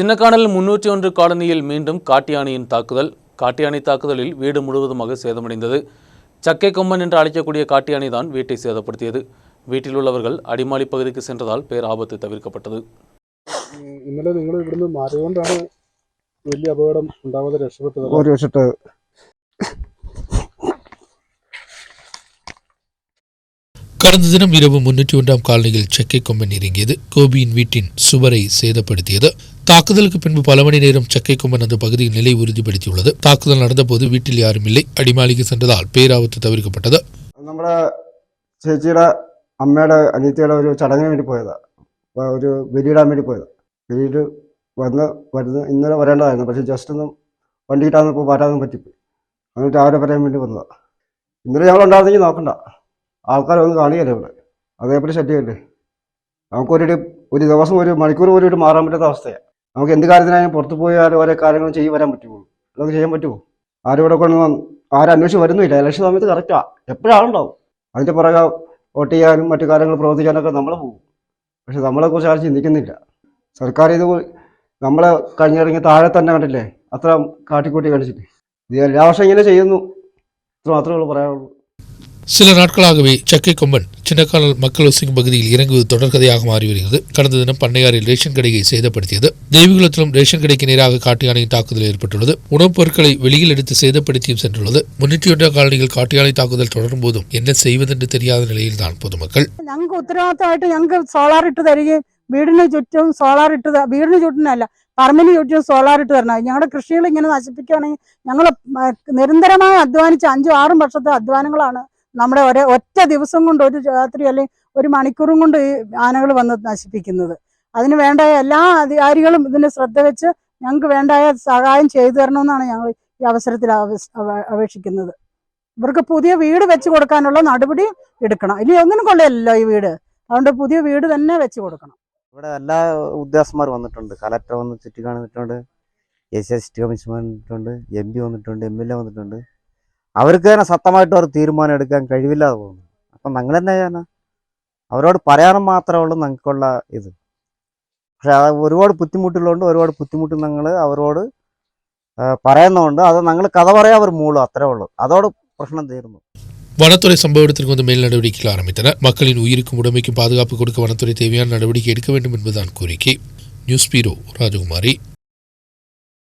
சின்னக்கானல் 301 காலனியில் மீண்டும் காட்டியானையின் தாக்குதல். காட்டியானை தாக்குதலில் வீடு முழுவதுமாக சேதமடைந்தது. சக்கை கொம்பன் என்று அழைக்கக்கூடிய காட்டியானை தான் வீட்டை சேதப்படுத்தியது. வீட்டில் உள்ளவர்கள் அடிமாலி பகுதிக்கு சென்றதால் பேராபத்து தவிர்க்கப்பட்டது. ഇന്നലെ നിങ്ങൾ ഇവിടുന്ന് മാറിയോണ്ടാണ് വലിയ അപകടം ഉണ്ടാവാതെ രക്ഷപ്പെട്ടത്. கடந்த தினம் இரவு 301 காலனியில் சக்கை கொம்பன் இறங்கியது. கோபியின் வீட்டின் சுவரை சேதப்படுத்தியது. தாக்குதலுக்கு பின்பு பல மணி நேரம் சக்கை கொம்பன் அந்த பகுதியில் நிலை உறுதிப்படுத்தியுள்ளது. தாக்குதல் நடந்தபோது வீட்டில் யாரும் இல்லை. அடிமாலிக்கு சென்றதால் பேராபத்து தவிர்க்கப்பட்டது. നമ്മുടെ ചേച്ചിയുടെ അമ്മയുടെ അനിയത്തിയുടെ ഒരു ചടങ്ങിന് വേണ്ടി പോയതാ, ഒരു ബലിയിടാൻ വേണ്ടി പോയതാ. ബലിയിൽ വരുന്ന ഇന്നലെ വരേണ്ടതായിരുന്നു, പക്ഷേ ജസ്റ്റ് ഒന്ന് വണ്ടി കിട്ടാന്നപ്പോൾ വരാനൊന്നും പറ്റിപ്പോയി. എന്നിട്ട് രാവിലെ പറയാൻ വേണ്ടി വന്നതാ. ഇന്നലെ ഞങ്ങളുണ്ടായിരുന്നെങ്കിൽ നോക്കണ്ട, ആൾക്കാരൊന്നും കാണുകയല്ലേ ഇവിടെ, അതേപോലെ ശല്യമല്ലേ. നമുക്കൊരു ദിവസം ഒരു മണിക്കൂർ പോലും മാറാൻ പറ്റാത്ത അവസ്ഥയാണ്. നമുക്ക് എന്ത് കാര്യത്തിനായാലും പുറത്ത് പോയാൽ ഓരോ കാര്യങ്ങൾ ചെയ്ത് വരാൻ പറ്റുമോ? നമുക്ക് ചെയ്യാൻ പറ്റുമോ? ആരും ഇവിടെ കൊണ്ട് ആരും അന്വേഷിച്ച് വരുന്നില്ല. ഇലക്ഷൻ സമയത്ത് കറക്റ്റാണ്, എപ്പോഴാളുണ്ടാവും. അതിൻ്റെ പുറകെ വോട്ട് ചെയ്യാനും മറ്റു കാര്യങ്ങൾ പ്രവർത്തിക്കാനൊക്കെ നമ്മൾ പോകും. പക്ഷെ നമ്മളെക്കുറിച്ച് ആരും ചിന്തിക്കുന്നില്ല. സർക്കാർ ഇത് നമ്മളെ കഴിഞ്ഞിറങ്ങി താഴെ തന്നെ കണ്ടില്ലേ, അത്ര കാട്ടിക്കൂട്ടി കാണിച്ചിട്ട്. ഇത് എല്ലാ വർഷം ഇങ്ങനെ ചെയ്യുന്നു, ഇത്ര മാത്രമേ ഉള്ളൂ പറയാനുള്ളൂ. சில நாட்களாகவே சக்கை கொம்பன் சின்னக்கானல் மக்கள் வசிக்கும் பகுதியில் இறங்குவது தொடர்கதையாக மாறி வருகிறது. கடந்த தினம் பண்ணையாறில் ரேஷன் கடையை சேதப்படுத்தியது. தேவிகுளத்திலும் ரேஷன் கடைக்கு நேராக காட்டியானையின் தாக்குதல் ஏற்பட்டுள்ளது. உணவுப் பொருட்களை வெளியில் எடுத்து சேதப்படுத்தியும் சென்றுள்ளது. 301 காலனியில் காட்டியானை தாக்குதல் தொடரும் போதும் என்ன செய்வதென்று தெரியாத நிலையில்தான் பொதுமக்கள். ഞങ്ങൾക്ക് ഉത്തരവാദിത്തമായിട്ട് ഞങ്ങൾക്ക് സോളാർ ഇട്ട് തരികയും വീടിന് ചുറ്റും സോളാർ ഇട്ട്, വീടിന് ചുറ്റിനല്ല പറമ്പിന് ചുറ്റും സോളാർ ഇട്ട് തരണം. ഞങ്ങളുടെ കൃഷികൾ ഇങ്ങനെ നശിപ്പിക്കുകയാണെങ്കിൽ ഞങ്ങൾ നിരന്തരമായി അധ്വാനിച്ച് 5-6 വർഷത്തെ അധ്വാനങ്ങളാണ് നമ്മുടെ ഒറ്റ ദിവസം കൊണ്ട്, ഒരു രാത്രി അല്ലെങ്കിൽ ഒരു മണിക്കൂറും കൊണ്ട് ഈ ആനകൾ വന്ന് നശിപ്പിക്കുന്നത്. അതിന് വേണ്ടായ എല്ലാ അധികാരികളും ഇതിന് ശ്രദ്ധ വെച്ച് ഞങ്ങൾക്ക് വേണ്ടായ സഹായം ചെയ്തു തരണമെന്നാണ് ഞങ്ങൾ ഈ അവസരത്തിൽ അപേക്ഷിക്കുന്നത്. ഇവർക്ക് പുതിയ വീട് വെച്ച് കൊടുക്കാനുള്ള നടപടി എടുക്കണം. ഇനി ഒന്നിനും കൊള്ളയല്ലോ ഈ വീട്, അതുകൊണ്ട് പുതിയ വീട് തന്നെ വെച്ച് കൊടുക്കണം. ഇവിടെ എല്ലാ ഉദ്യോഗസ്ഥന്മാർ വന്നിട്ടുണ്ട്. കലക്ടർ വന്ന് ചുറ്റി കാണിച്ചിട്ടുണ്ട്, SST കമ്മീഷൻ വന്നിട്ടുണ്ട്, MP വന്നിട്ടുണ്ട്, MLA വന്നിട്ടുണ്ട്. അവർക്ക് തന്നെ സത്യമായിട്ട് ഒരു തീരുമാനം എടുക്കാൻ കഴിവില്ലാതെ പോകുന്നു. അപ്പം ഞങ്ങൾ തന്നെ ചെയ്യാനാ, അവരോട് പറയാനും മാത്രമേ ഉള്ളൂ ഞങ്ങൾക്കുള്ള ഇത്. പക്ഷെ അത് ഒരുപാട് ബുദ്ധിമുട്ടുള്ളതുകൊണ്ട് ഒരുപാട് ബുദ്ധിമുട്ട് ഞങ്ങൾ അവരോട് പറയുന്നതുകൊണ്ട് അത് ഞങ്ങൾ കഥ പറയാൻ അവർ മൂളും, അത്രേ ഉള്ളൂ. അതോട് പ്രശ്നം തീർന്നു. வனத்துறை சம்பவ இடத்திற்கு வந்து மேல் நடவடிக்கைகள் ஆரம்பித்தனர். மக்களின் உயிருக்கும் உடைமைக்கும் பாதுகாப்பு கொடுக்க வனத்துறை தேவையான நடவடிக்கை எடுக்க வேண்டும் என்பதுதான் கோரிக்கை. நியூஸ் பீரோ ராஜகுமாரி.